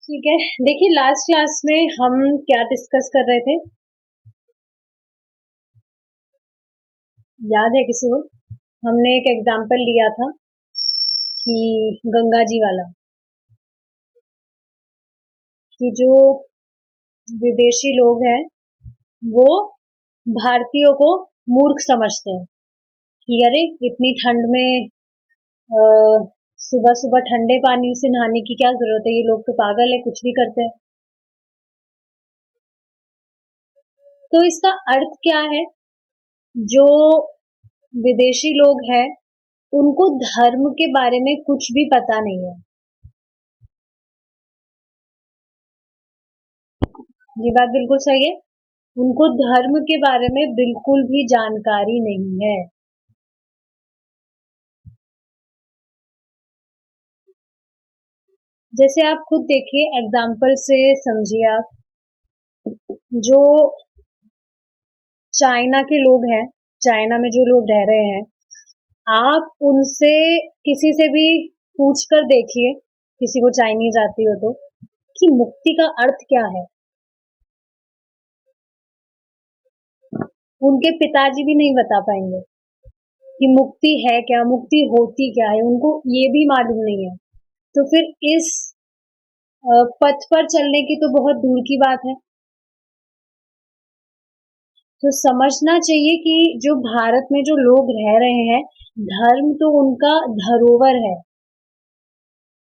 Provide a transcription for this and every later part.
ठीक है। देखिए लास्ट क्लास में हम क्या डिस्कस कर रहे थे? याद है किसी को? हमने एक एग्जाम्पल लिया था कि गंगा जी वाला, कि जो विदेशी लोग हैं वो भारतीयों को मूर्ख समझते हैं कि अरे इतनी ठंड में सुबह सुबह ठंडे पानी से नहाने की क्या जरूरत है, ये लोग तो पागल है, कुछ भी करते हैं। तो इसका अर्थ क्या है? जो विदेशी लोग हैं उनको धर्म के बारे में कुछ भी पता नहीं है। ये बात बिल्कुल सही है। उनको धर्म के बारे में बिल्कुल भी जानकारी नहीं है। जैसे आप खुद देखिए, एग्जाम्पल से समझिए आप, जो चाइना के लोग हैं, चाइना में जो लोग रह रहे हैं, आप उनसे किसी से भी पूछ कर देखिए, किसी को चाइनीज आती हो तो, कि मुक्ति का अर्थ क्या है। उनके पिताजी भी नहीं बता पाएंगे कि मुक्ति है क्या, मुक्ति होती क्या है, उनको ये भी मालूम नहीं है। तो फिर इस पथ पर चलने की तो बहुत दूर की बात है। तो समझना चाहिए कि जो भारत में जो लोग रह रहे हैं, धर्म तो उनका धरोहर है।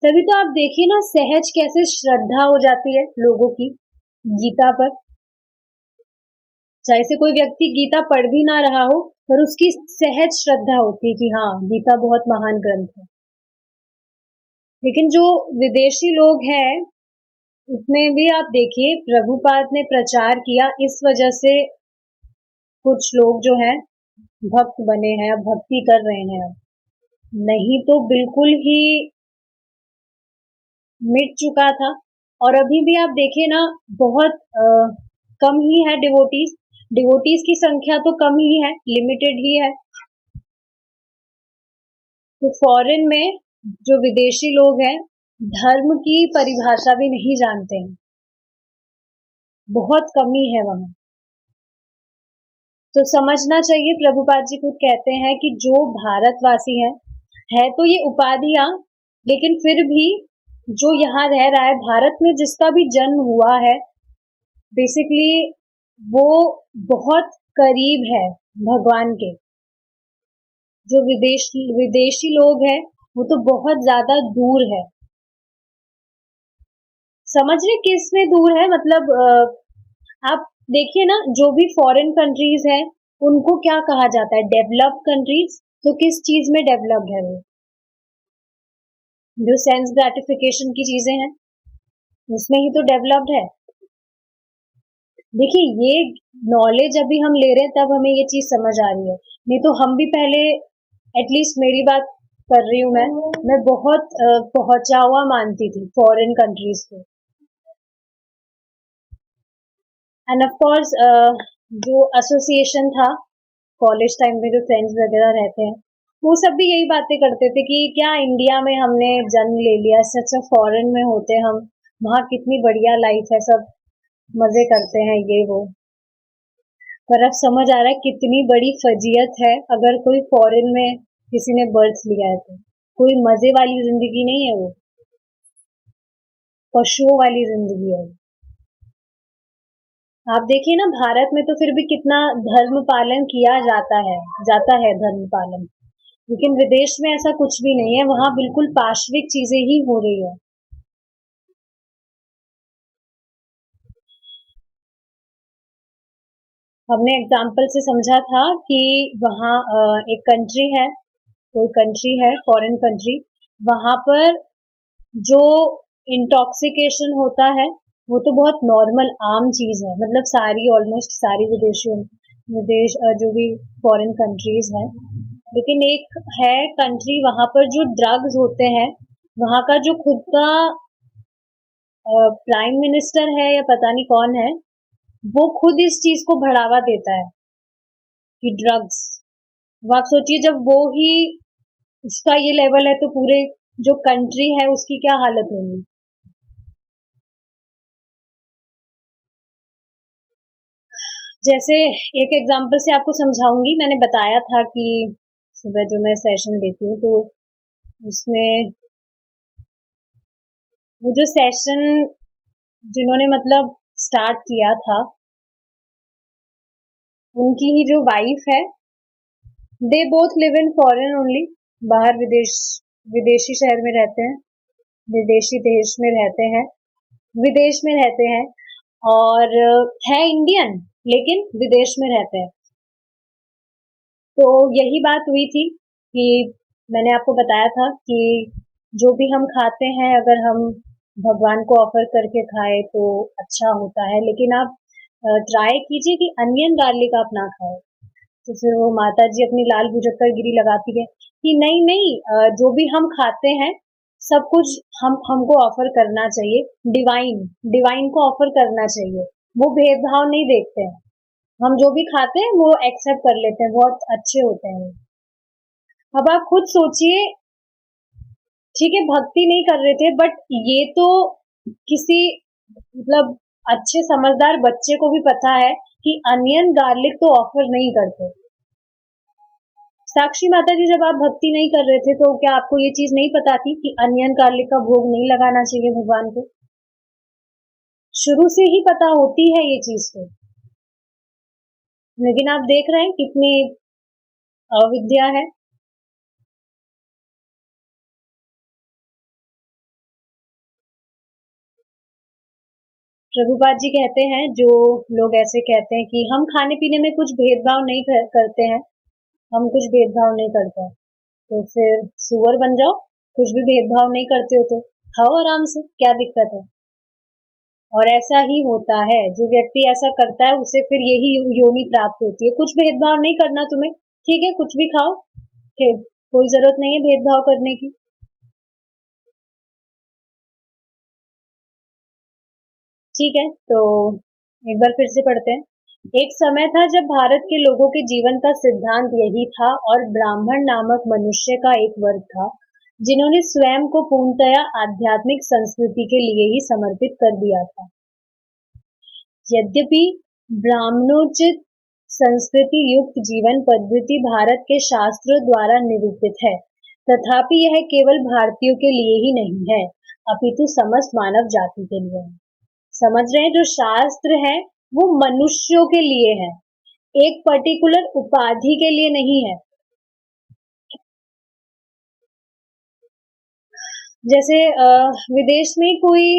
तभी तो आप देखिए ना, सहज कैसे श्रद्धा हो जाती है लोगों की गीता पर। चाहे से कोई व्यक्ति गीता पढ़ भी ना रहा हो, पर उसकी सहज श्रद्धा होती है कि हाँ, गीता बहुत महान ग्रंथ है। लेकिन जो विदेशी लोग हैं, उसमें भी आप देखिए, प्रभुपाद ने प्रचार किया, इस वजह से कुछ लोग जो हैं भक्त बने हैं, अब भक्ति कर रहे हैं। अब नहीं तो बिल्कुल ही मिट चुका था। और अभी भी आप देखिए ना, बहुत कम ही है डिवोटीज। डिवोटीज की संख्या तो कम ही है, लिमिटेड ही है। तो फॉरेन में जो विदेशी लोग हैं, धर्म की परिभाषा भी नहीं जानते हैं, बहुत कमी है वहां। तो समझना चाहिए, प्रभुपाद जी खुद कहते हैं कि जो भारतवासी है तो ये उपाधियां, लेकिन फिर भी जो यहाँ रह रहा है, भारत में जिसका भी जन्म हुआ है, बेसिकली वो बहुत करीब है भगवान के। जो विदेशी लोग हैं, वो तो बहुत ज्यादा दूर है। समझ रहे किस में दूर है? मतलब आप देखिए ना, जो भी फॉरेन कंट्रीज हैं, उनको क्या कहा जाता है? Developed countries. तो किस चीज में डेवलप्ड है वो? जो सेंस ग्रेटिफिकेशन की चीजें हैं, उसमें ही तो डेवलप्ड है। देखिए, ये नॉलेज अभी हम ले रहे हैं तब हमें ये चीज समझ आ रही है, नहीं तो हम भी पहले, एटलीस्ट मेरी बात कर रही हूँ मैं बहुत पहुंचा हुआ मानती थी फॉरेन कंट्रीज को। एंड ऑफ कोर्स जो एसोसिएशन था कॉलेज टाइम में, जो फ्रेंड्स वगैरह रहते हैं, वो सब भी यही बातें करते थे कि क्या इंडिया में हमने जन्म ले लिया, इससे अच्छा फॉरेन में होते हम, वहाँ कितनी बढ़िया लाइफ है, सब मजे करते हैं, ये वो। पर अब समझ आ रहा है कितनी बड़ी फजीयत है अगर कोई फॉरेन में किसी ने बर्थ लिया है तो। कोई मजे वाली जिंदगी नहीं है वो, पशुओं वाली जिंदगी है। आप देखिए ना, भारत में तो फिर भी कितना धर्म पालन किया जाता है धर्म पालन। लेकिन विदेश में ऐसा कुछ भी नहीं है, वहां बिल्कुल पाश्विक चीजें ही हो रही है। हमने एग्जाम्पल से समझा था कि वहाँ एक कंट्री है, कोई कंट्री है, फॉरेन कंट्री, वहां पर जो इंटॉक्सिकेशन होता है, वो तो बहुत नॉर्मल आम चीज है। मतलब सारी, ऑलमोस्ट सारी जो भी फॉरेन कंट्रीज हैं, लेकिन एक है कंट्री, वहां पर जो ड्रग्स होते हैं, वहां का जो खुद का प्राइम मिनिस्टर है या पता नहीं कौन है, वो खुद इस चीज को बढ़ावा देता है कि ड्रग्स। अब आप सोचिए, जब वो ही उसका ये लेवल है, तो पूरे जो कंट्री है उसकी क्या हालत होगी। जैसे एक एग्जांपल से आपको समझाऊंगी। मैंने बताया था कि सुबह जो मैं सेशन देती हूँ, तो उसमें वो जो सेशन जिन्होंने मतलब स्टार्ट किया था, उनकी ही जो वाइफ है, they both live in foreign only, बाहर विदेशी शहर में रहते हैं, विदेशी देश में रहते हैं, विदेश में रहते हैं, और है इंडियन लेकिन विदेश में रहते हैं। तो यही बात हुई थी कि मैंने आपको बताया था कि जो भी हम खाते हैं, अगर हम भगवान को ऑफर करके खाए तो अच्छा होता है, लेकिन आप ट्राई कीजिए कि अनियन गार्लिक आप ना खाएं। तो फिर वो माता जी अपनी लाल भुजक्कर गिरी लगाती है कि नहीं नहीं, जो भी हम खाते हैं सब कुछ हमको ऑफर करना चाहिए, डिवाइन डिवाइन को ऑफर करना चाहिए। वो भेदभाव नहीं देखते हैं, हम जो भी खाते हैं वो एक्सेप्ट कर लेते हैं, बहुत अच्छे होते हैं। अब आप खुद सोचिए, ठीक है भक्ति नहीं कर रहे थे, बट ये तो किसी मतलब अच्छे समझदार बच्चे को भी पता है कि अनियन गार्लिक तो ऑफर नहीं करते। साक्षी माता जी, जब आप भक्ति नहीं कर रहे थे तो क्या आपको ये चीज नहीं पता थी कि अनियन गार्लिक का भोग नहीं लगाना चाहिए भगवान को? शुरू से ही पता होती है ये चीज तो, लेकिन आप देख रहे हैं कितनी अविद्या है। प्रभुपाद जी कहते हैं, जो लोग ऐसे कहते हैं कि हम खाने पीने में कुछ भेदभाव नहीं करते हैं, हम कुछ भेदभाव नहीं करते हैं, तो फिर सुअर बन जाओ, कुछ भी भेदभाव नहीं करते हो तो खाओ आराम से, क्या दिक्कत है? और ऐसा ही होता है, जो व्यक्ति ऐसा करता है उसे फिर यही योनि प्राप्त होती है। कुछ भेदभाव नहीं करना तुम्हें, ठीक है कुछ भी खाओ, फिर कोई जरूरत नहीं है भेदभाव करने की। ठीक है, तो एक बार फिर से पढ़ते हैं। एक समय था जब भारत के लोगों के जीवन का सिद्धांत यही था, और ब्राह्मण नामक मनुष्य का एक वर्ग था जिन्होंने स्वयं को पूर्णतया आध्यात्मिक संस्कृति के लिए ही समर्पित कर दिया था। यद्यपि ब्राह्मणोचित संस्कृति युक्त जीवन पद्धति भारत के शास्त्रों द्वारा निरूपित है, तथापि यह केवल भारतीयों के लिए ही नहीं है, अपितु समस्त मानव जाति के लिए है। समझ रहे हैं, जो शास्त्र है वो मनुष्यों के लिए है, एक पर्टिकुलर उपाधि के लिए नहीं है। जैसे विदेश में कोई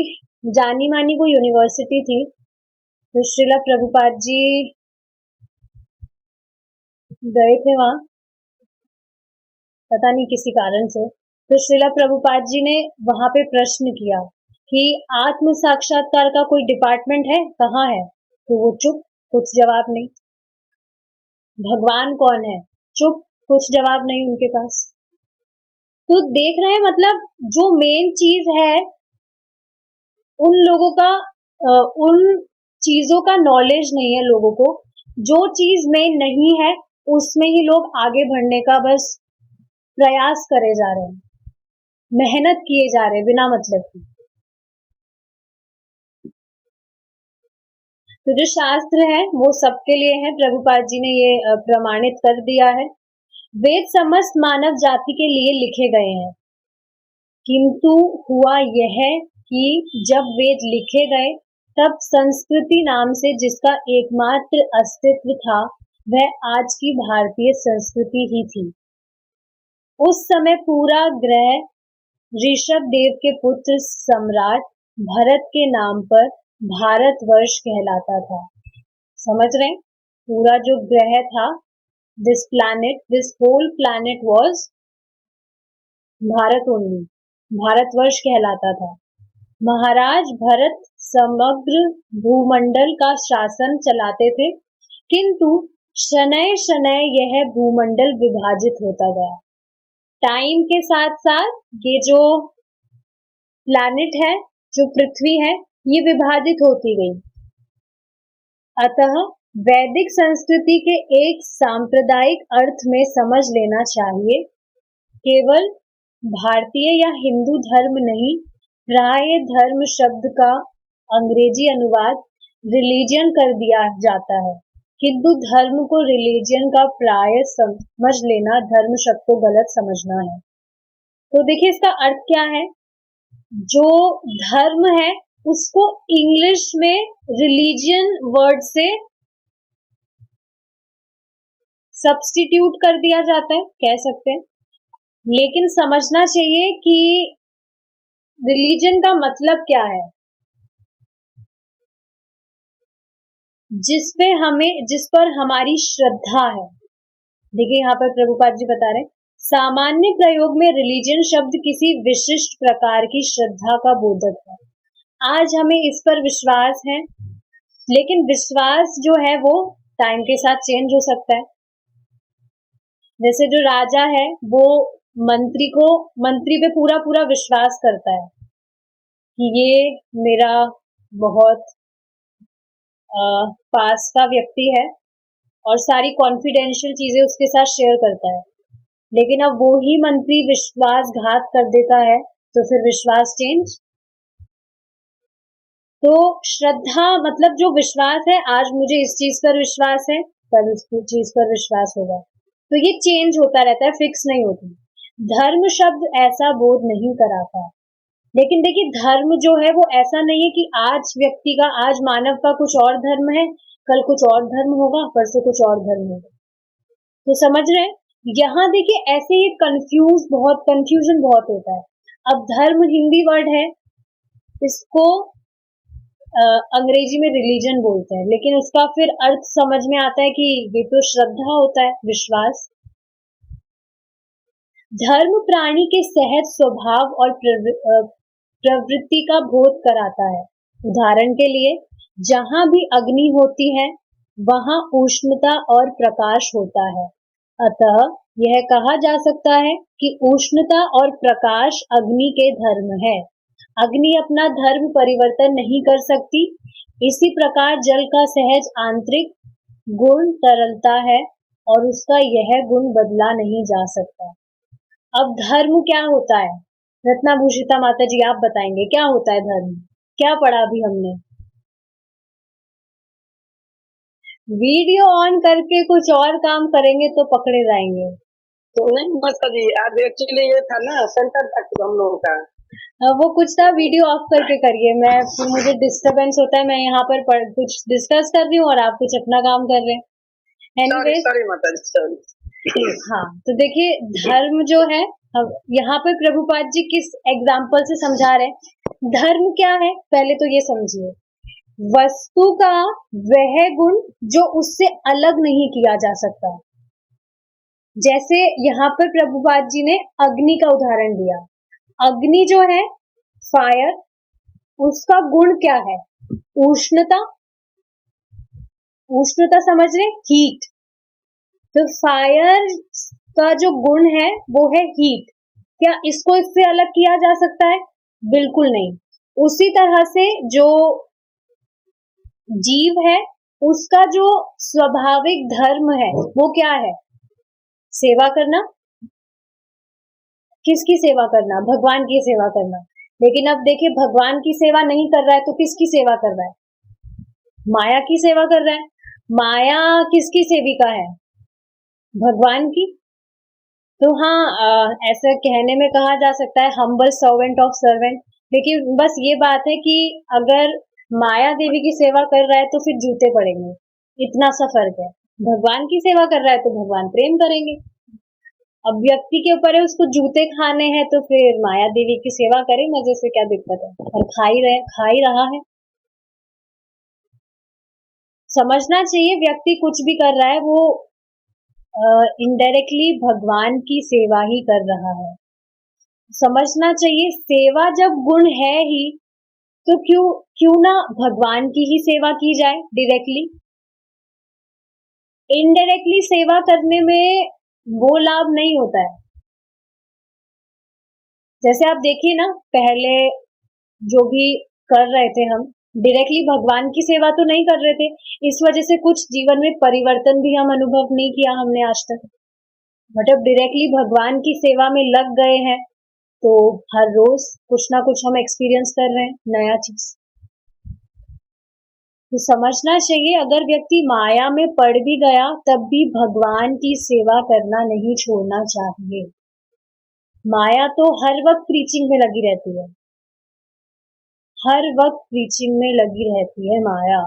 जानी मानी कोई यूनिवर्सिटी थी, तो श्रीला प्रभुपाद जी गए थे वहां, पता नहीं किसी कारण से। तो श्रीला प्रभुपाद जी ने वहां पे प्रश्न किया कि आत्म साक्षात्कार का कोई डिपार्टमेंट है, कहाँ है? तो वो चुप, कुछ जवाब नहीं। भगवान कौन है? चुप, कुछ जवाब नहीं उनके पास। तो देख रहे हैं, मतलब जो मेन चीज है, उन लोगों का उन चीजों का नॉलेज नहीं है लोगों को। जो चीज में नहीं है उसमें ही लोग आगे बढ़ने का बस प्रयास करे जा रहे हैं, मेहनत किए जा रहे हैं बिना मतलब की। तो जो शास्त्र है वो सबके लिए है, प्रभुपाद जी ने ये प्रमाणित कर दिया है। वेद समस्त मानव जाति के लिए लिखे गए हैं, किंतु हुआ यह कि जब वेद लिखे गए तब संस्कृति नाम से जिसका एकमात्र अस्तित्व था, वह आज की भारतीय संस्कृति ही थी। उस समय पूरा ग्रह ऋषभ देव के पुत्र सम्राट भरत के नाम पर भारतवर्ष कहलाता था। समझ रहे हैं, पूरा जो ग्रह था, this whole planet was Bharat only, Bharatvarsh कहलाता था। महाराज भरत समग्र भूमंडल का शासन चलाते थे, किंतु शनय शनय यह भूमंडल विभाजित होता गया। टाइम के साथ साथ ये जो प्लैनेट है, जो पृथ्वी है, ये विभाजित होती गई। अतः वैदिक संस्कृति के एक सांप्रदायिक अर्थ में समझ लेना चाहिए, केवल भारतीय या हिंदू धर्म नहीं, प्राय धर्म शब्द का अंग्रेजी अनुवाद रिलीजन कर दिया जाता है। हिंदू धर्म को रिलीजन का प्राय समझ लेना धर्म शब्द को गलत समझना है। तो देखिए इसका अर्थ क्या है, जो धर्म है उसको इंग्लिश में रिलीजन वर्ड से सब्स्टिट्यूट कर दिया जाता है, कह सकते हैं। लेकिन समझना चाहिए कि रिलीजन का मतलब क्या है, जिस पर हमारी श्रद्धा है। देखिए यहाँ पर प्रभुपाद जी बता रहे हैं, सामान्य प्रयोग में रिलीजन शब्द किसी विशिष्ट प्रकार की श्रद्धा का बोधक है। आज हमें इस पर विश्वास है, लेकिन विश्वास जो है वो टाइम के साथ चेंज हो सकता है। जैसे जो राजा है वो मंत्री पे पूरा पूरा विश्वास करता है कि ये मेरा बहुत पास का व्यक्ति है और सारी कॉन्फिडेंशियल चीजें उसके साथ शेयर करता है। लेकिन अब वो ही मंत्री विश्वासघात कर देता है तो फिर विश्वास चेंज। तो श्रद्धा मतलब जो विश्वास है, आज मुझे इस चीज पर विश्वास है, कल उस चीज पर विश्वास होगा, तो ये चेंज होता रहता है, फिक्स नहीं होती। धर्म शब्द ऐसा बोध नहीं कराता। लेकिन देखिए धर्म जो है वो ऐसा नहीं है कि आज व्यक्ति का, आज मानव का कुछ और धर्म है, कल कुछ और धर्म होगा, परसों कुछ और धर्म होगा। तो समझ रहे हैं, यहाँ देखिए ऐसे ही कंफ्यूजन बहुत होता है। अब धर्म हिंदी वर्ड है, इसको अंग्रेजी में रिलीजन बोलते हैं, लेकिन उसका फिर अर्थ समझ में आता है कि ये तो श्रद्धा होता है, विश्वास। धर्म प्राणी के सहज स्वभाव और प्रवृत्ति का बोध कराता है। उदाहरण के लिए, जहां भी अग्नि होती है वहां उष्णता और प्रकाश होता है। अतः यह कहा जा सकता है कि उष्णता और प्रकाश अग्नि के धर्म है। अग्नि अपना धर्म परिवर्तन नहीं कर सकती। इसी प्रकार जल का सहज आंतरिक गुण तरलता है और उसका यह गुण बदला नहीं जा सकता। अब धर्म क्या होता है, रत्नाभूषिता माता जी आप बताएंगे क्या होता है धर्म, क्या पढ़ा अभी हमने? वीडियो ऑन करके कुछ और काम करेंगे तो पकड़े जाएंगे। तो नहीं माता जी, आज एक्चुअली ये था ना सेंटर तक हम लोगों का, वो कुछ था, वीडियो ऑफ करके करिए, मैं फिर मुझे डिस्टरबेंस होता है, मैं यहाँ पर कुछ डिस्कस कर रही हूँ और आप कुछ अपना काम कर रहे हैं। एनीवेज, सॉरी माता जी, सॉरी। हाँ तो देखिए धर्म जो है, यहाँ पर प्रभुपाद जी किस एग्जाम्पल से समझा रहे हैं। धर्म क्या है पहले तो ये समझिए, वस्तु का वह गुण जो उससे अलग नहीं किया जा सकता। जैसे यहाँ पर प्रभुपाद जी ने अग्नि का उदाहरण दिया। अग्नि जो है फायर, उसका गुण क्या है? उष्णता। उष्णता समझ रहे, हीट। तो फायर का जो गुण है वो है हीट। क्या इसको इससे अलग किया जा सकता है? बिल्कुल नहीं। उसी तरह से जो जीव है उसका जो स्वाभाविक धर्म है वो क्या है? सेवा करना। किसकी सेवा करना? भगवान की सेवा करना। लेकिन अब देखिए भगवान की सेवा नहीं कर रहा है तो किसकी सेवा कर रहा है? माया की सेवा कर रहा है। माया किसकी सेविका है? भगवान की। तो हाँ, ऐसा कहने में कहा जा सकता है हम्बल सर्वेंट ऑफ सर्वेंट। लेकिन बस ये बात है कि अगर माया देवी की सेवा कर रहा है तो फिर जूते पड़ेंगे, इतना सा फर्क है। भगवान की सेवा कर रहा है तो भगवान प्रेम करेंगे। अब व्यक्ति के ऊपर है, उसको जूते खाने हैं तो फिर माया देवी की सेवा करे, मजे से, क्या दिक्कत है, और खा ही रहा है। समझना चाहिए व्यक्ति कुछ भी कर रहा है वो इनडायरेक्टली भगवान की सेवा ही कर रहा है। समझना चाहिए सेवा जब गुण है ही तो क्यों ना भगवान की ही सेवा की जाए डायरेक्टली। इनडायरेक्टली सेवा करने में वो लाभ नहीं होता है। जैसे आप देखिए ना, पहले जो भी कर रहे थे हम डायरेक्टली भगवान की सेवा तो नहीं कर रहे थे, इस वजह से कुछ जीवन में परिवर्तन भी हम अनुभव नहीं किया हमने आज तक। बट अब डायरेक्टली भगवान की सेवा में लग गए हैं तो हर रोज कुछ ना कुछ हम एक्सपीरियंस कर रहे हैं, नया चीज। तो समझना चाहिए, अगर व्यक्ति माया में पड़ भी गया तब भी भगवान की सेवा करना नहीं छोड़ना चाहिए। माया तो हर वक्त प्रीचिंग में लगी रहती है, हर वक्त प्रीचिंग में लगी रहती है माया।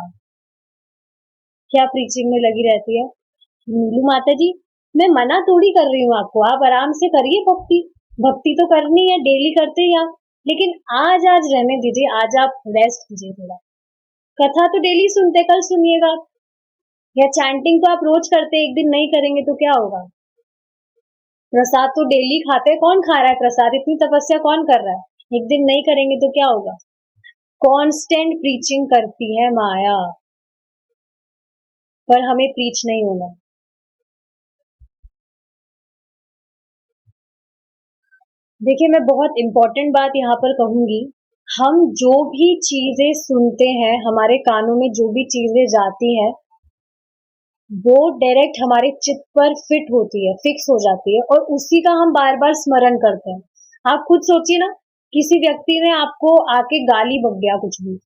क्या प्रीचिंग में लगी रहती है? नीलू माता जी, मैं मना थोड़ी कर रही हूँ आपको, आप आराम से करिए भक्ति, भक्ति तो करनी है, डेली करते ही आप, लेकिन आज आज रहने दीजिए, आज आप रेस्ट कीजिए थोड़ा। कथा तो डेली सुनते, कल सुनिएगा आप, या चैंटिंग तो आप रोज करते, एक दिन नहीं करेंगे तो क्या होगा? प्रसाद तो डेली खाते, कौन खा रहा है प्रसाद? इतनी तपस्या कौन कर रहा है? एक दिन नहीं करेंगे तो क्या होगा? कांस्टेंट प्रीचिंग करती है माया, पर हमें प्रीच नहीं होना। देखिए, मैं बहुत इंपॉर्टेंट बात यहाँ पर कहूंगी, हम जो भी चीजें सुनते हैं, हमारे कानों में जो भी चीजें जाती हैं, वो डायरेक्ट हमारे चित्त पर फिट होती है, फिक्स हो जाती है, और उसी का हम बार बार स्मरण करते हैं। आप खुद सोचिए ना, किसी व्यक्ति ने आपको आके गाली बक गया, कुछ भी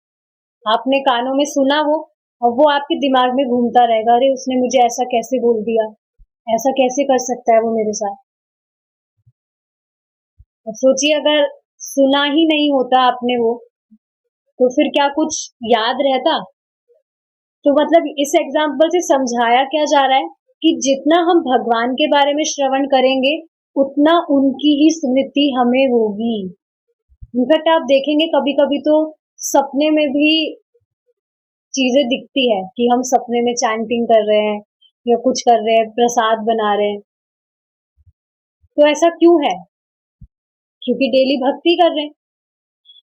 आपने कानों में सुना वो, और वो आपके दिमाग में घूमता रहेगा, अरे उसने मुझे ऐसा कैसे बोल दिया, ऐसा कैसे कर सकता है वो मेरे साथ। अब सोचिए, अगर सुना ही नहीं होता आपने वो, तो फिर क्या कुछ याद रहता? तो मतलब इस एग्जाम्पल से समझाया क्या जा रहा है कि जितना हम भगवान के बारे में श्रवण करेंगे, उतना उनकी ही स्मृति हमें होगी। इनफैक्ट आप देखेंगे कभी कभी तो सपने में भी चीजें दिखती है कि हम सपने में चैंटिंग कर रहे हैं या कुछ कर रहे हैं, प्रसाद बना रहे हैं। तो ऐसा क्यों है? क्योंकि डेली भक्ति कर रहे हैं।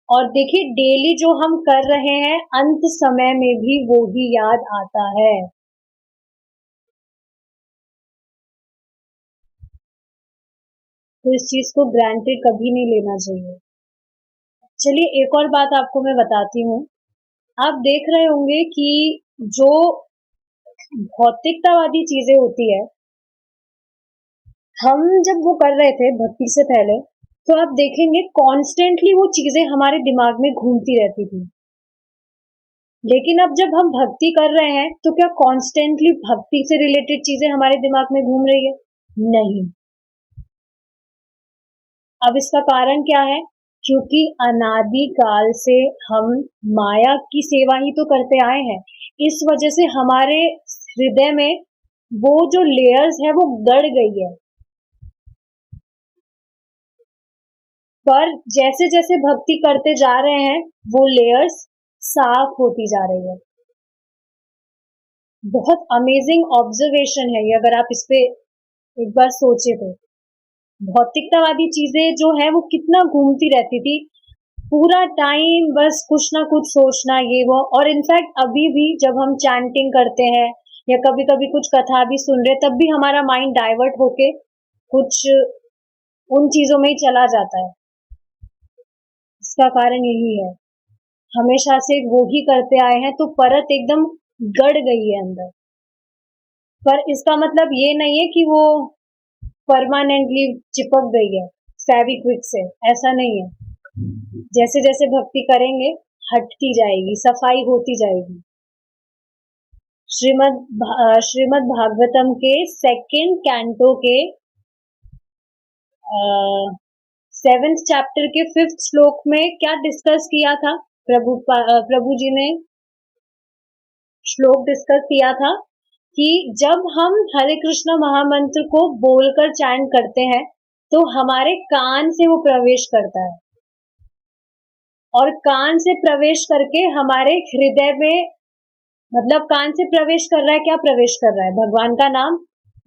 और देखिए, डेली जो हम कर रहे हैं, अंत समय में भी वो ही याद आता है। तो इस चीज को ग्रांटेड कभी नहीं लेना चाहिए। चलिए, एक और बात आपको मैं बताती हूँ। आप देख रहे होंगे कि जो भौतिकतावादी चीजें होती है, हम जब वो कर रहे थे भक्ति से पहले, तो आप देखेंगे कॉन्स्टेंटली वो चीजें हमारे दिमाग में घूमती रहती थी। लेकिन अब जब हम भक्ति कर रहे हैं, तो क्या कॉन्स्टेंटली भक्ति से रिलेटेड चीजें हमारे दिमाग में घूम रही है? नहीं। अब इसका कारण क्या है? क्योंकि अनादि काल से हम माया की सेवा ही तो करते आए हैं। इस वजह से हमारे हृदय में वो जो लेयर्स है वो गड़ गई है। पर जैसे जैसे भक्ति करते जा रहे हैं, वो लेयर्स साफ होती जा रही है। बहुत अमेजिंग ऑब्जर्वेशन है ये, अगर आप इस पे एक बार सोचे तो। भौतिकतावादी चीजें जो है वो कितना घूमती रहती थी, पूरा टाइम बस कुछ ना कुछ सोचना, ये वो। और इनफैक्ट अभी भी जब हम चैंटिंग करते हैं या कभी कभी कुछ कथा भी सुन रहे, तब भी हमारा माइंड डाइवर्ट होके कुछ उन चीजों में ही चला जाता है। इसका कारण यही है, हमेशा से वो ही करते आए हैं, तो परत एकदम गड़ गई है अंदर। पर इसका मतलब ये नहीं है कि वो परमानेंटली चिपक गई है फेविक्विक से, ऐसा नहीं है। जैसे जैसे भक्ति करेंगे, हटती जाएगी, सफाई होती जाएगी। श्रीमद् भागवतम के सेकंड कैंटो के 7th चैप्टर के 5th श्लोक में क्या डिस्कस किया था? प्रभु जी ने श्लोक डिस्कस किया था कि जब हम हरे कृष्ण महामंत्र को बोलकर चैंट करते हैं, तो हमारे कान से वो प्रवेश करता है, और कान से प्रवेश करके हमारे हृदय में, मतलब कान से प्रवेश कर रहा है, क्या प्रवेश कर रहा है? भगवान का नाम।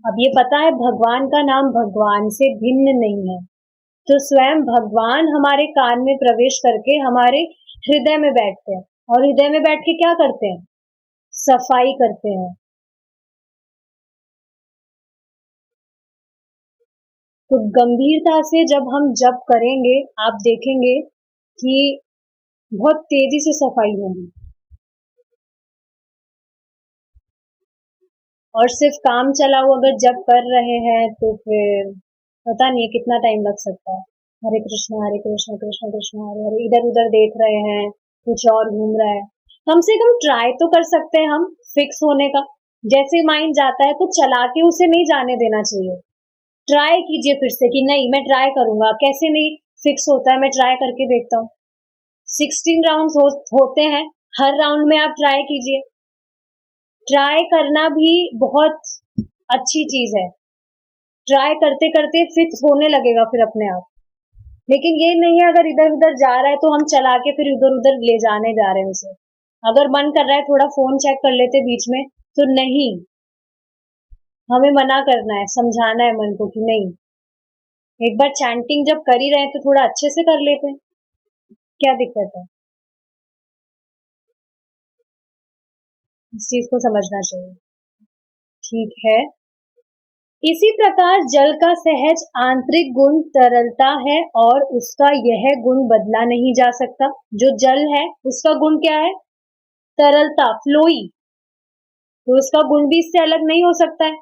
अब ये पता है, भगवान का नाम भगवान से भिन्न नहीं है, तो स्वयं भगवान हमारे कान में प्रवेश करके हमारे हृदय में बैठते हैं, और हृदय में बैठ के क्या करते हैं? सफाई करते हैं। तो गंभीरता से जब हम जप करेंगे, आप देखेंगे कि बहुत तेजी से सफाई होगी। और सिर्फ काम चलाओ अगर जप कर रहे हैं, तो फिर पता नहीं कितना टाइम लग सकता है। हरे कृष्ण कृष्ण कृष्ण हरे हरे, इधर उधर देख रहे हैं, कुछ और घूम रहा है। कम से कम ट्राई तो कर सकते हैं हम फिक्स होने का। जैसे माइंड जाता है तो चला के उसे नहीं जाने देना चाहिए। ट्राई कीजिए फिर से कि नहीं मैं ट्राई करूंगा, कैसे नहीं फिक्स होता है, मैं ट्राई करके देखता हूँ। 16 राउंड होते हैं, हर राउंड में आप ट्राई कीजिए। ट्राई करना भी बहुत अच्छी चीज है। ट्राई करते करते फिक्स होने लगेगा फिर अपने आप। लेकिन ये नहीं है अगर इधर उधर जा रहा है तो हम चला के फिर इधर उधर ले जाने जा रहे हैं उसे। अगर मन कर रहा है थोड़ा फोन चेक कर लेते बीच में, तो नहीं, हमें मना करना है, समझाना है मन को कि नहीं, एक बार चैंटिंग जब कर ही रहे हैं तो थोड़ा अच्छे से कर लेते हैं, क्या दिक्कत है। इस चीज को समझना चाहिए। ठीक है। इसी प्रकार जल का सहज आंतरिक गुण तरलता है और उसका यह गुण बदला नहीं जा सकता। जो जल है उसका गुण क्या है? तरलता, फ्लोई। तो उसका गुण भी इससे अलग नहीं हो सकता है।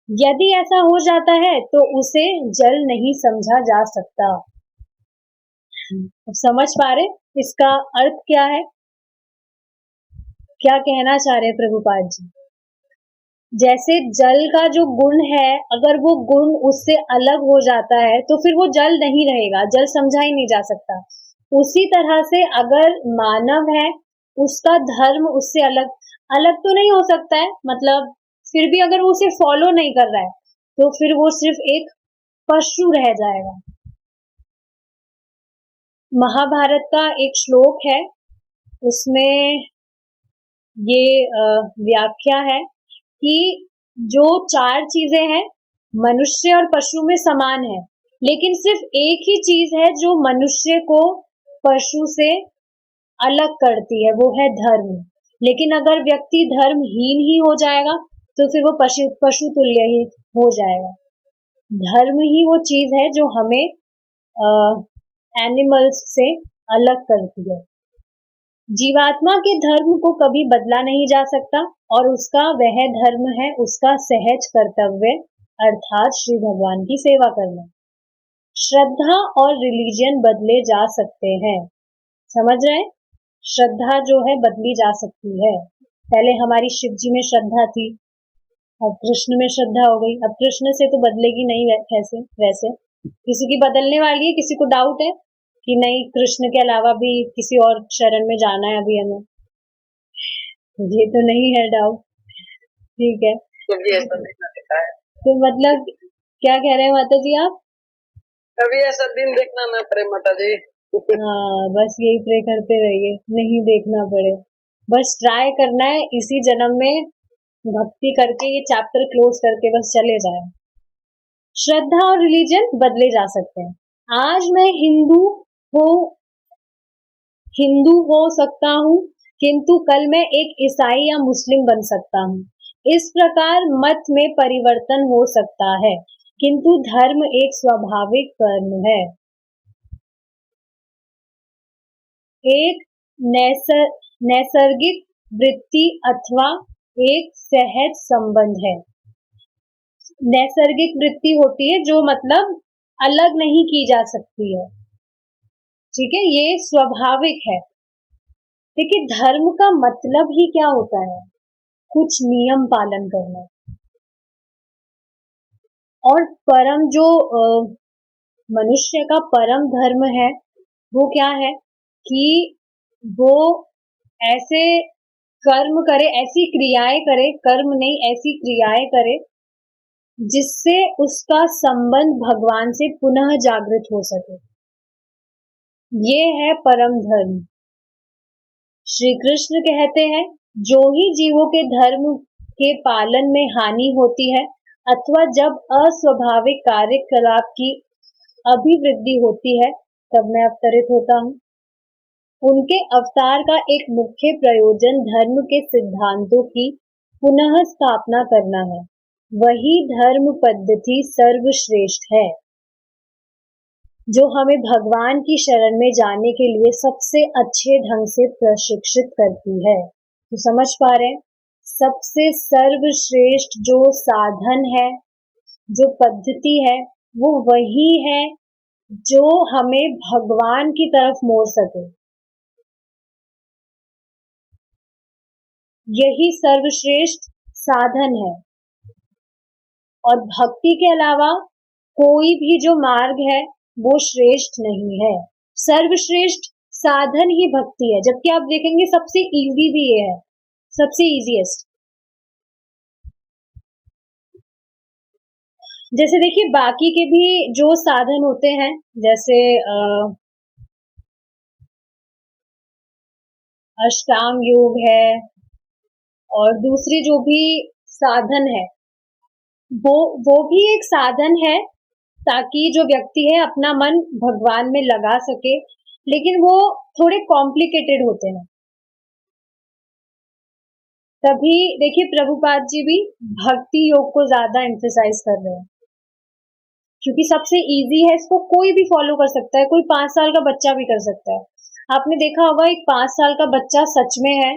यदि ऐसा हो जाता है तो उसे जल नहीं समझा जा सकता। अब समझ पा रहे इसका अर्थ क्या है, क्या कहना चाह रहे प्रभुपाद जी। जैसे जल का जो गुण है, अगर वो गुण उससे अलग हो जाता है तो फिर वो जल नहीं रहेगा, जल समझा ही नहीं जा सकता। उसी तरह से अगर मानव है, उसका धर्म उससे अलग अलग तो नहीं हो सकता है, मतलब फिर भी अगर वो उसे फॉलो नहीं कर रहा है तो फिर वो सिर्फ एक पशु रह जाएगा। महाभारत का एक श्लोक है, उसमें ये व्याख्या है कि जो 4 चीजें हैं मनुष्य और पशु में समान है, लेकिन सिर्फ एक ही चीज है जो मनुष्य को पशु से अलग करती है, वो है धर्म। लेकिन अगर व्यक्ति धर्महीन ही हो जाएगा तो फिर वो पशु तुल्य ही हो जाएगा। धर्म ही वो चीज है जो हमें एनिमल्स से अलग करती है। जीवात्मा के धर्म को कभी बदला नहीं जा सकता और उसका वह धर्म है उसका सहज कर्तव्य, अर्थात श्री भगवान की सेवा करना। श्रद्धा और रिलीजन बदले जा सकते हैं, समझ रहे हैं? श्रद्धा जो है बदली जा सकती है। पहले हमारी शिव जी में श्रद्धा थी, अब कृष्ण में श्रद्धा हो गई, अब कृष्ण से तो बदलेगी नहीं वैसे वैसे किसी की बदलने वाली है, किसी को डाउट है कि नहीं कृष्ण के अलावा भी किसी और शरण में जाना है अभी हमें, ये तो नहीं है डाउट। ठीक है, कभी ऐसा देखना देखा है, तो मतलब क्या कह रहे हैं माता जी आप? कभी ऐसा दिन देखना ना पड़े माता जी। हाँ, बस यही प्रे करते रहिए, नहीं देखना पड़े, बस ट्राई करना है इसी जन्म में भक्ति करके ये चैप्टर क्लोज करके बस चले जाए। श्रद्धा और रिलीजन बदले जा सकते हैं। आज मैं हो हिंदू हो सकता हूँ, किंतु कल मैं एक ईसाई या मुस्लिम बन सकता हूँ। इस प्रकार मत में परिवर्तन हो सकता है, किंतु धर्म एक स्वाभाविक कर्म है, एक नैसर्गिक वृत्ति अथवा एक सहज संबंध है। नैसर्गिक वृत्ति होती है जो मतलब अलग नहीं की जा सकती है, ठीक है, ये स्वाभाविक है। देखिए धर्म का मतलब ही क्या होता है? कुछ नियम पालन करना। और परम जो मनुष्य का परम धर्म है वो क्या है कि वो ऐसे कर्म करे, ऐसी क्रियाएं करे, कर्म नहीं ऐसी क्रियाएं करे जिससे उसका संबंध भगवान से पुनः जागृत हो सके। ये है परम धर्म। श्री कृष्ण कहते हैं जो ही जीवों के धर्म के पालन में हानि होती है अथवा जब अस्वाभाविक कार्यकलाप की अभिवृद्धि होती है तब मैं अवतरित होता हूँ। उनके अवतार का एक मुख्य प्रयोजन धर्म के सिद्धांतों की पुनः स्थापना करना है। वही धर्म पद्धति सर्वश्रेष्ठ है जो हमें भगवान की शरण में जाने के लिए सबसे अच्छे ढंग से प्रशिक्षित करती है। तो समझ पा रहे हैं, सबसे सर्वश्रेष्ठ जो साधन है, जो पद्धति है, वो वही है जो हमें भगवान की तरफ मोड़ सके। यही सर्वश्रेष्ठ साधन है, और भक्ति के अलावा कोई भी जो मार्ग है वो श्रेष्ठ नहीं है। सर्वश्रेष्ठ साधन ही भक्ति है, जबकि आप देखेंगे सबसे इजी भी ये है, सबसे इजीएस्ट। जैसे देखिए बाकी के भी जो साधन होते हैं, जैसे अष्टांग योग है और दूसरे जो भी साधन है, वो भी एक साधन है, ताकि जो व्यक्ति है अपना मन भगवान में लगा सके, लेकिन वो थोड़े कॉम्प्लिकेटेड होते हैं। तभी देखिए प्रभुपाद जी भी भक्ति योग को ज्यादा एम्फेसाइज कर रहे हैं, क्योंकि सबसे इजी है, इसको कोई भी फॉलो कर सकता है, कोई 5 साल का बच्चा भी कर सकता है। आपने देखा होगा एक 5 साल का बच्चा सच में है,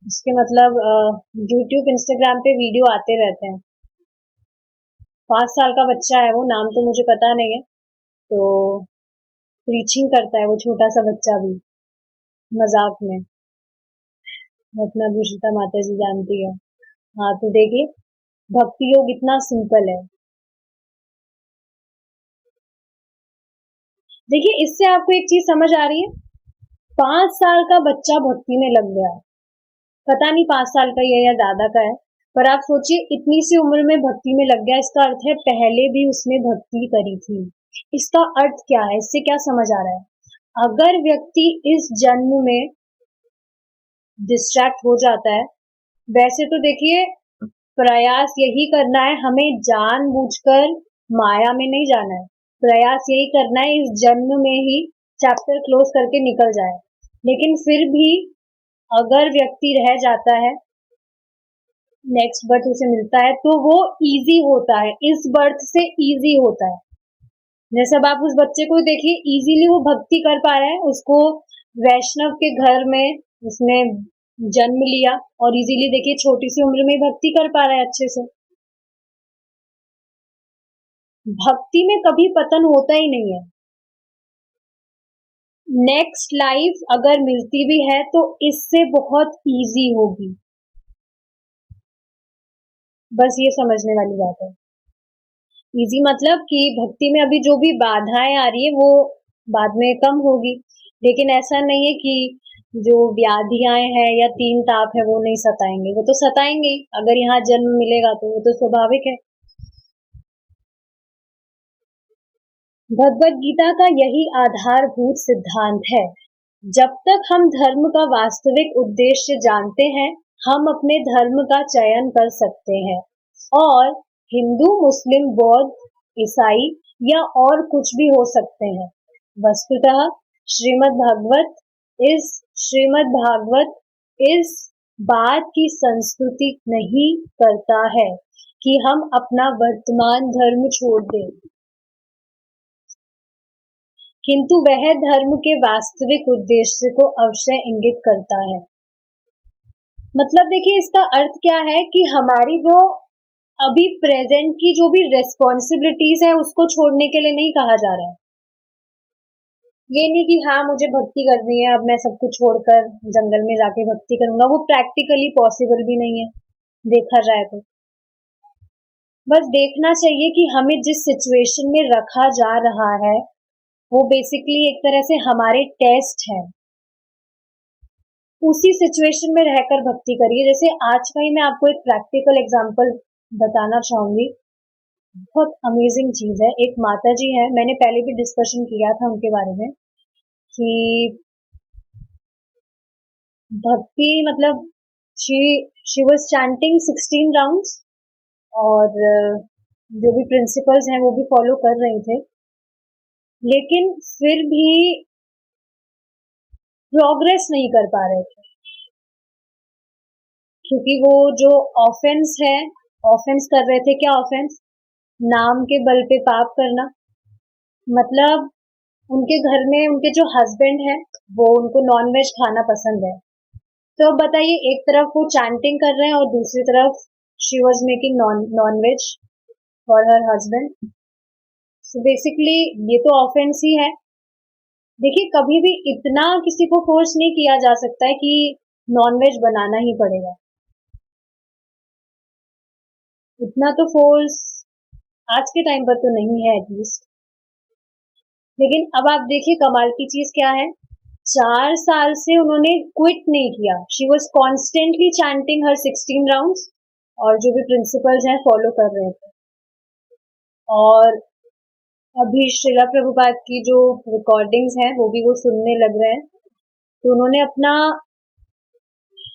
उसके मतलब यूट्यूब इंस्टाग्राम पे वीडियो आते रहते हैं। 5 साल का बच्चा है वो, नाम तो मुझे पता नहीं है, तो प्रीचिंग करता है वो छोटा सा बच्चा भी, मजाक में। अपना भूषिता माता जी जानती है। हाँ, तो देखिए भक्ति योग इतना सिंपल है। देखिए इससे आपको एक चीज समझ आ रही है, 5 साल का बच्चा भक्ति में लग गया, पता नहीं 5 साल का ही है या ज्यादा का है, पर आप सोचिए इतनी सी उम्र में भक्ति में लग गया, इसका अर्थ है पहले भी उसने भक्ति करी थी। इसका अर्थ क्या है, इससे क्या समझ आ रहा है? अगर व्यक्ति इस जन्म में डिस्ट्रैक्ट हो जाता है, वैसे तो देखिए प्रयास यही करना है, हमें जानबूझकर माया में नहीं जाना है, प्रयास यही करना है इस जन्म में ही चैप्टर क्लोज करके निकल जाए। लेकिन फिर भी अगर व्यक्ति रह जाता है, नेक्स्ट बर्थ उसे मिलता है, तो वो इजी होता है, इस बर्थ से इजी होता है। जैसे अब आप उस बच्चे को देखिए, इजीली वो भक्ति कर पा रहा है, उसको वैष्णव के घर में उसने जन्म लिया और इजीली देखिए छोटी सी उम्र में भक्ति कर पा रहा है अच्छे से। भक्ति में कभी पतन होता ही नहीं है। नेक्स्ट लाइफ अगर मिलती भी है तो इससे बहुत इजी होगी, बस ये समझने वाली बात है। इजी मतलब कि भक्ति में अभी जो भी बाधाएं आ रही है वो बाद में कम होगी, लेकिन ऐसा नहीं है कि जो व्याधियां हैं या तीन ताप है वो नहीं सताएंगे, वो तो सताएंगे, अगर यहाँ जन्म मिलेगा तो वो तो स्वाभाविक है। भगवत गीता का यही आधारभूत सिद्धांत है। जब तक हम धर्म का वास्तविक उद्देश्य जानते हैं, हम अपने धर्म का चयन कर सकते हैं और हिंदू, मुस्लिम, बौद्ध, ईसाई या और कुछ भी हो सकते हैं। वस्तुतः श्रीमद् भागवत इस बात की संस्तुति नहीं करता है कि हम अपना वर्तमान धर्म छोड़ दें, किंतु वह धर्म के वास्तविक उद्देश्य को अवश्य इंगित करता है। मतलब देखिए इसका अर्थ क्या है कि हमारी जो अभी प्रेजेंट की जो भी रेस्पॉन्सिबिलिटीज है उसको छोड़ने के लिए नहीं कहा जा रहा है। ये नहीं कि हाँ मुझे भक्ति करनी है, अब मैं सब कुछ छोड़कर जंगल में जाके भक्ति करूंगा, वो प्रैक्टिकली पॉसिबल भी नहीं है देखा जाए तो। बस देखना चाहिए कि हमें जिस सिचुएशन में रखा जा रहा है वो बेसिकली एक तरह से हमारे टेस्ट है, उसी सिचुएशन में रहकर भक्ति करिए। जैसे आज का ही मैं आपको एक प्रैक्टिकल एग्जांपल बताना चाहूंगी, बहुत अमेजिंग चीज है। एक माता जी है, मैंने पहले भी डिस्कशन किया था उनके बारे में कि भक्ति मतलब शी वाज चैंटिंग 16 राउंड्स और जो भी प्रिंसिपल्स हैं वो भी फॉलो कर रहे थे, लेकिन फिर भी प्रोग्रेस नहीं कर पा रहे थे, क्योंकि वो जो ऑफेंस है, ऑफेंस कर रहे थे। क्या ऑफेंस? नाम के बल पे पाप करना। मतलब उनके घर में उनके जो हस्बैंड है वो उनको नॉनवेज खाना पसंद है, तो अब बताइए एक तरफ वो चैंटिंग कर रहे हैं और दूसरी तरफ she was making nonveg for her husband. So basically ये तो ऑफेंस ही है। देखिए कभी भी इतना किसी को फोर्स नहीं किया जा सकता है कि नॉनवेज बनाना ही पड़ेगा, इतना तो फोर्स आज के टाइम पर तो नहीं है एटलीस्ट। लेकिन अब आप देखिए कमाल की चीज क्या है, 4 साल से उन्होंने क्विट नहीं किया। She was constantly chanting her 16 rounds, और जो भी प्रिंसिपल्स हैं फॉलो कर रहे थे। और अभी श्रीला प्रभुपाद की जो रिकॉर्डिंग्स हैं वो भी वो सुनने लग रहे हैं, तो उन्होंने अपना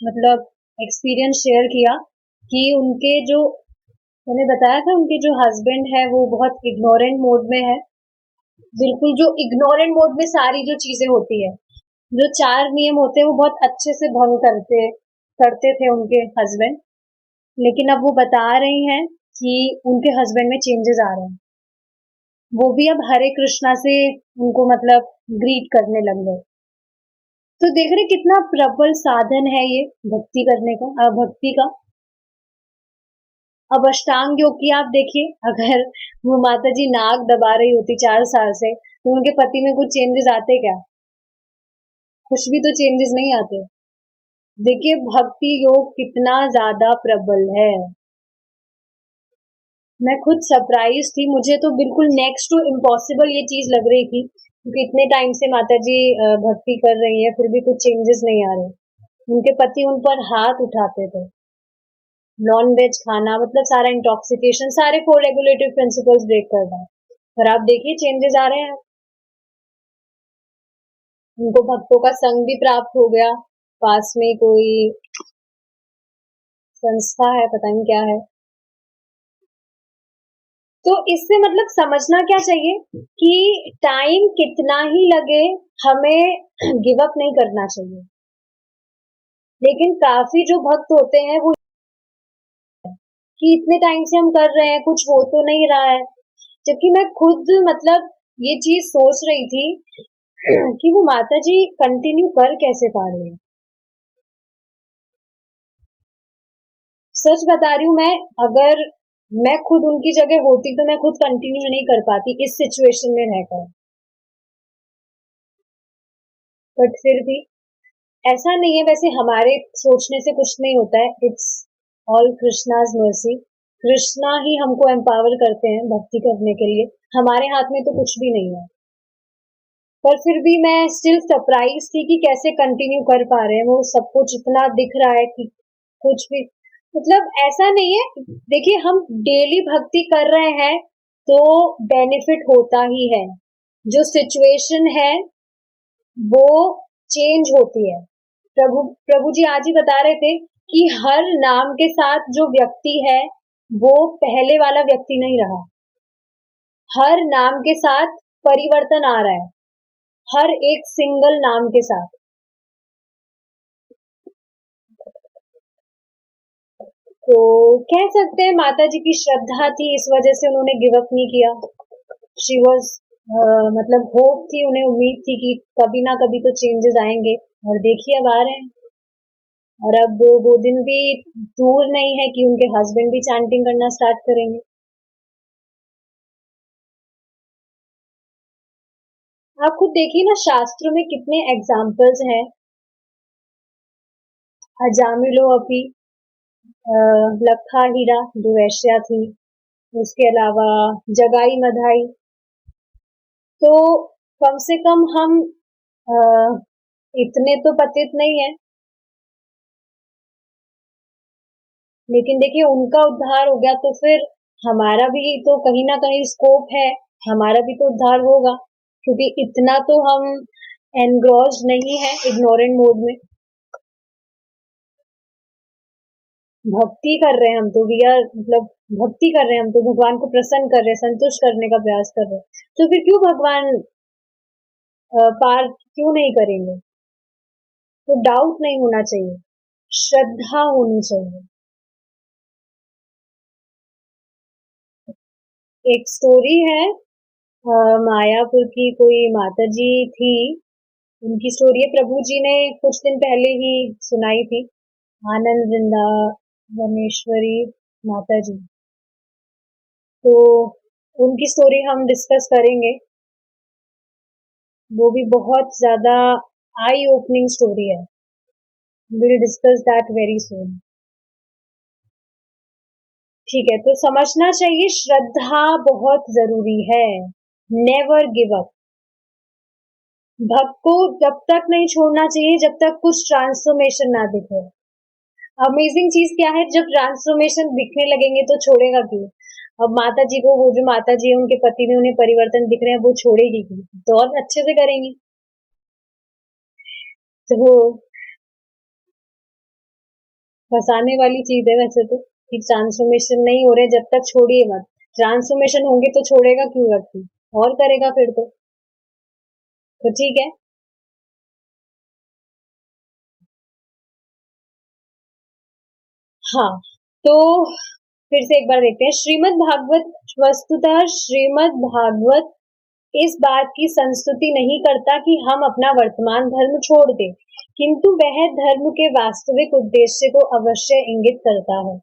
मतलब एक्सपीरियंस शेयर किया कि उनके जो, मैंने बताया था उनके जो हस्बैंड है वो बहुत इग्नोरेंट मोड में है, बिल्कुल जो इग्नोरेंट मोड में सारी जो चीजें होती है, जो 4 नियम होते हैं वो बहुत अच्छे से भंग करते करते थे उनके हस्बैंड। लेकिन अब वो बता रही हैं कि उनके हस्बैंड में चेंजेस आ रहे हैं, वो भी अब हरे कृष्णा से उनको मतलब ग्रीट करने लग गए। तो देख रहे कितना प्रबल साधन है ये भक्ति करने का, भक्ति का। अब अष्टांग योग की आप देखिए, अगर वो माता जी नाक दबा रही होती 4 साल से, तो उनके पति में कुछ चेंजेस आते क्या? कुछ भी तो चेंजेस नहीं आते। देखिए भक्ति योग कितना ज्यादा प्रबल है। मैं खुद सरप्राइज थी, मुझे तो बिल्कुल नेक्स्ट टू इम्पॉसिबल ये चीज लग रही थी, क्योंकि इतने टाइम से माता जी भक्ति कर रही है फिर भी कुछ चेंजेस नहीं आ रहे। उनके पति उन पर हाथ उठाते थे, नॉन वेज खाना, मतलब सारा इंटॉक्सिकेशन, सारे को रेगुलेटिव प्रिंसिपल्स ब्रेक करना है। पर आप देखिए चेंजेस आ रहे हैं, उनको भक्तों का संग भी प्राप्त हो गया, पास में कोई संस्था है, पता नहीं क्या है। तो इससे मतलब समझना क्या चाहिए कि टाइम कितना ही लगे, हमें गिव अप नहीं करना चाहिए। लेकिन काफी जो भक्त होते हैं वो कि इतने टाइम से हम कर रहे हैं, कुछ हो तो नहीं रहा है। जबकि मैं खुद मतलब ये चीज सोच रही थी कि वो माता जी कंटिन्यू कर कैसे पा रही है। सच बता रही हूँ मैं, अगर मैं खुद उनकी जगह होती तो मैं खुद कंटिन्यू नहीं कर पाती इस सिचुएशन में रहकर। बट फिर भी ऐसा नहीं है, वैसे हमारे सोचने से कुछ नहीं होता है, it's all Krishna's mercy. Krishna ही हमको एम्पावर करते हैं भक्ति करने के लिए, हमारे हाथ में तो कुछ भी नहीं है। पर फिर भी मैं स्टिल सरप्राइज थी कि कैसे कंटिन्यू कर पा रहे हैं, वो सब कुछ इतना दिख रहा है कि कुछ भी मतलब ऐसा नहीं है। देखिए हम डेली भक्ति कर रहे हैं तो बेनिफिट होता ही है, जो सिचुएशन है वो चेंज होती है। प्रभु प्रभु जी आज ही बता रहे थे कि हर नाम के साथ जो व्यक्ति है वो पहले वाला व्यक्ति नहीं रहा, हर नाम के साथ परिवर्तन आ रहा है, हर एक सिंगल नाम के साथ। तो कह सकते हैं माता जी की श्रद्धा थी, इस वजह से उन्होंने गिव अप नहीं किया। शी वॉज मतलब होप थी, उन्हें उम्मीद थी कि कभी ना कभी तो चेंजेस आएंगे, और देखिए अब आ रहे हैं। और अब वो दिन भी दूर नहीं है कि उनके हस्बैंड भी चैंटिंग करना स्टार्ट करेंगे। आप खुद देखिए ना, शास्त्रों में कितने एग्जाम्पल्स हैं। अजामिलो अपी, लखा हीरा जो वैश्या थी, उसके अलावा जगाई मधाई। तो कम से कम हम अ, इतने तो पतित नहीं है, लेकिन देखिए उनका उद्धार हो गया तो फिर हमारा भी तो कहीं ना कहीं स्कोप है, हमारा भी तो उद्धार होगा, क्योंकि इतना तो हम एनग्रॉस्ड नहीं है इग्नोरेंट मोड में। भक्ति कर रहे हैं हम तो, वी आर मतलब भक्ति कर रहे हैं हम तो, भगवान को प्रसन्न कर रहे हैं, संतुष्ट करने का प्रयास कर रहे हैं, तो फिर क्यों भगवान पार क्यों नहीं करेंगे? तो डाउट नहीं होना चाहिए, श्रद्धा होनी चाहिए। एक स्टोरी है, मायापुर की कोई माता जी थी, उनकी स्टोरी है, प्रभु जी ने कुछ दिन पहले ही सुनाई थी, आनंद वृंदावनेश्वरी माता जी। तो उनकी स्टोरी हम डिस्कस करेंगे, वो भी बहुत ज्यादा आई ओपनिंग स्टोरी है। Will discuss that very soon. ठीक है, तो समझना चाहिए श्रद्धा बहुत जरूरी है। Never give up. भक्त को जब तक नहीं छोड़ना चाहिए जब तक कुछ ट्रांसफॉर्मेशन ना दिखे। अमेजिंग चीज क्या है, जब ट्रांसफॉर्मेशन दिखने लगेंगे तो छोड़ेगा क्यों? अब माता जी को, वो जो माता जी है उनके पति में उन्हें परिवर्तन दिख रहे हैं, वो छोड़ेगी क्यों? तो और अच्छे से करेंगी। तो वो फंसाने वाली चीज है वैसे तो, कि ट्रांसफॉर्मेशन नहीं हो रहे जब तक छोड़िए मत। ट्रांसफॉर्मेशन होंगे तो छोड़ेगा क्यों व्यक्ति? और करेगा फिर तो ठीक है। हाँ, तो फिर से एक बार देखते हैं श्रीमद् भागवत। वस्तुतः श्रीमद् भागवत इस बात की संस्तुति नहीं करता कि हम अपना वर्तमान धर्म छोड़ दें, किंतु वह धर्म के वास्तविक उद्देश्य को अवश्य इंगित करता है।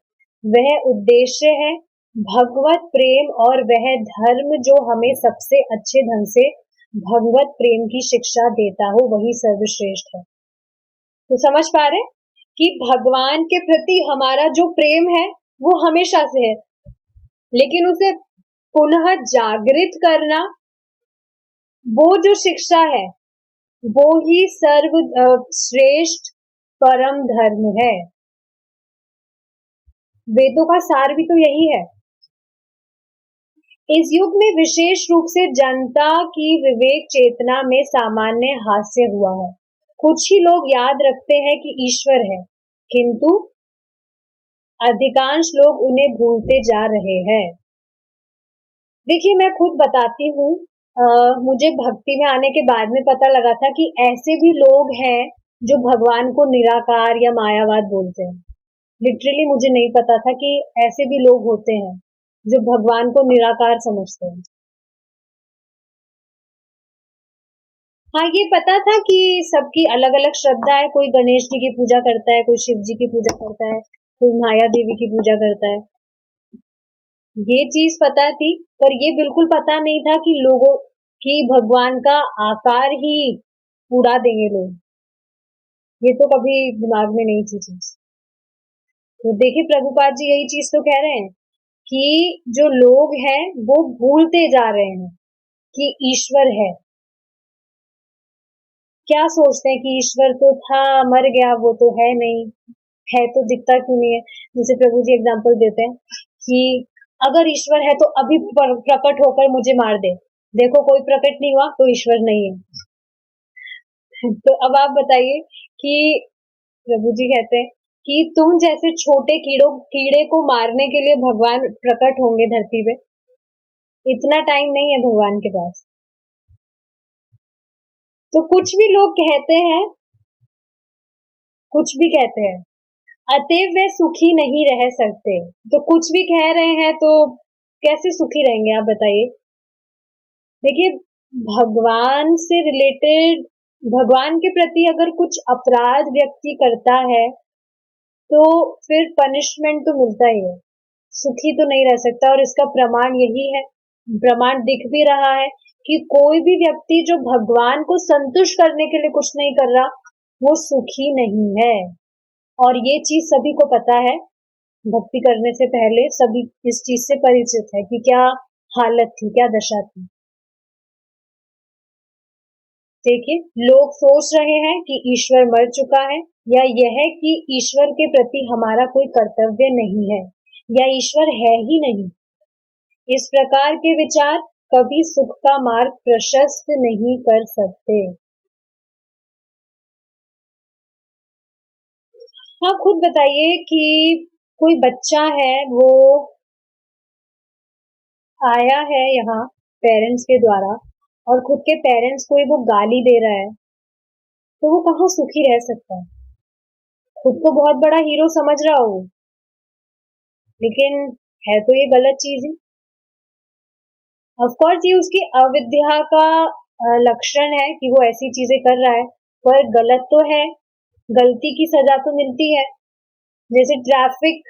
वह उद्देश्य है भगवत प्रेम, और वह धर्म जो हमें सबसे अच्छे ढंग से भगवत प्रेम की शिक्षा देता हो वही सर्वश्रेष्ठ है। तो समझ पा रहे हैं कि भगवान के प्रति हमारा जो प्रेम है वो हमेशा से है, लेकिन उसे पुनः जागृत करना, वो जो शिक्षा है वो ही सर्व श्रेष्ठ परम धर्म है। वेदों का सार भी तो यही है। इस युग में विशेष रूप से जनता की विवेक चेतना में सामान्य हास्य हुआ है। कुछ ही लोग याद रखते हैं कि ईश्वर है, किंतु अधिकांश लोग उन्हें भूलते जा रहे हैं। देखिए, मैं खुद बताती हूँ, मुझे भक्ति में आने के बाद में पता लगा था कि ऐसे भी लोग हैं जो भगवान को निराकार या मायावाद बोलते हैं। लिटरली मुझे नहीं पता था कि ऐसे भी लोग होते हैं जो भगवान को निराकार समझते हैं। हाँ, ये पता था कि सबकी अलग अलग श्रद्धा है। कोई गणेश जी की पूजा करता है, कोई शिव जी की पूजा करता है, कोई माया देवी की पूजा करता है। ये चीज पता थी, पर ये बिल्कुल पता नहीं था कि लोगों की भगवान का आकार ही उड़ा देंगे लोग। ये तो कभी दिमाग में नहीं थी चीज। तो देखिए, प्रभुपाद जी यही चीज तो कह रहे हैं कि जो लोग हैं वो भूलते जा रहे हैं कि ईश्वर है। क्या सोचते हैं कि ईश्वर तो था, मर गया, वो तो है नहीं। है तो दिखता क्यों नहीं है? जैसे प्रभु जी एग्जाम्पल देते हैं कि अगर ईश्वर है तो अभी प्रकट होकर मुझे मार दे। देखो, कोई प्रकट नहीं हुआ तो ईश्वर नहीं है। तो अब आप बताइए कि प्रभु जी कहते हैं कि तुम जैसे छोटे कीड़े को मारने के लिए भगवान प्रकट होंगे धरती पे। इतना टाइम नहीं है भगवान के पास। तो कुछ भी लोग कहते हैं, कुछ भी कहते हैं, अतएव वे सुखी नहीं रह सकते। तो कुछ भी कह रहे हैं तो कैसे सुखी रहेंगे आप बताइए? देखिए, भगवान से रिलेटेड, भगवान के प्रति अगर कुछ अपराध व्यक्ति करता है तो फिर पनिशमेंट तो मिलता ही है। सुखी तो नहीं रह सकता, और इसका प्रमाण यही है, प्रमाण दिख भी रहा है कि कोई भी व्यक्ति जो भगवान को संतुष्ट करने के लिए कुछ नहीं कर रहा वो सुखी नहीं है। और ये चीज सभी को पता है। भक्ति करने से पहले सभी इस चीज से परिचित है कि क्या हालत थी, क्या दशा थी। देखिए, लोग सोच रहे हैं कि ईश्वर मर चुका है, या यह है कि ईश्वर के प्रति हमारा कोई कर्तव्य नहीं है, या ईश्वर है ही नहीं। इस प्रकार के विचार कभी सुख का मार्ग प्रशस्त नहीं कर सकते। हाँ, खुद बताइए कि कोई बच्चा है, वो आया है यहाँ पेरेंट्स के द्वारा, और खुद के पेरेंट्स को ही वो गाली दे रहा है, तो वो कहाँ सुखी रह सकता है? खुद को बहुत बड़ा हीरो समझ रहा हो, लेकिन है तो ये गलत चीज ही। ऑफ कोर्स ये उसकी अविद्या का लक्षण है कि वो ऐसी चीजें कर रहा है, पर गलत तो है। गलती की सजा तो मिलती है। जैसे ट्रैफिक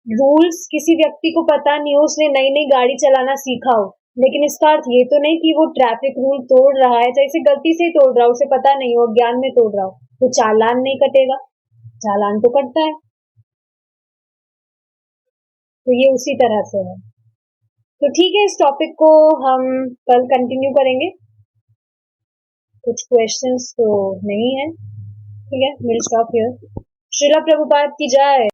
रूल्स किसी व्यक्ति को पता नहीं हो, उसने नई नई गाड़ी चलाना सीखा हो, लेकिन इसका अर्थ ये तो नहीं कि वो ट्रैफिक रूल तोड़ रहा है, जैसे गलती से ही तोड़ रहा हो, उसे पता नहीं हो, ज्ञान में तोड़ रहा हो, तो चालान नहीं कटेगा? चालान तो कटता है। तो ये उसी तरह से है। तो ठीक है, इस टॉपिक को हम कल कंटिन्यू करेंगे। कुछ क्वेश्चंस तो नहीं है, ठीक है, will stop here. Srila Prabhupada की जय।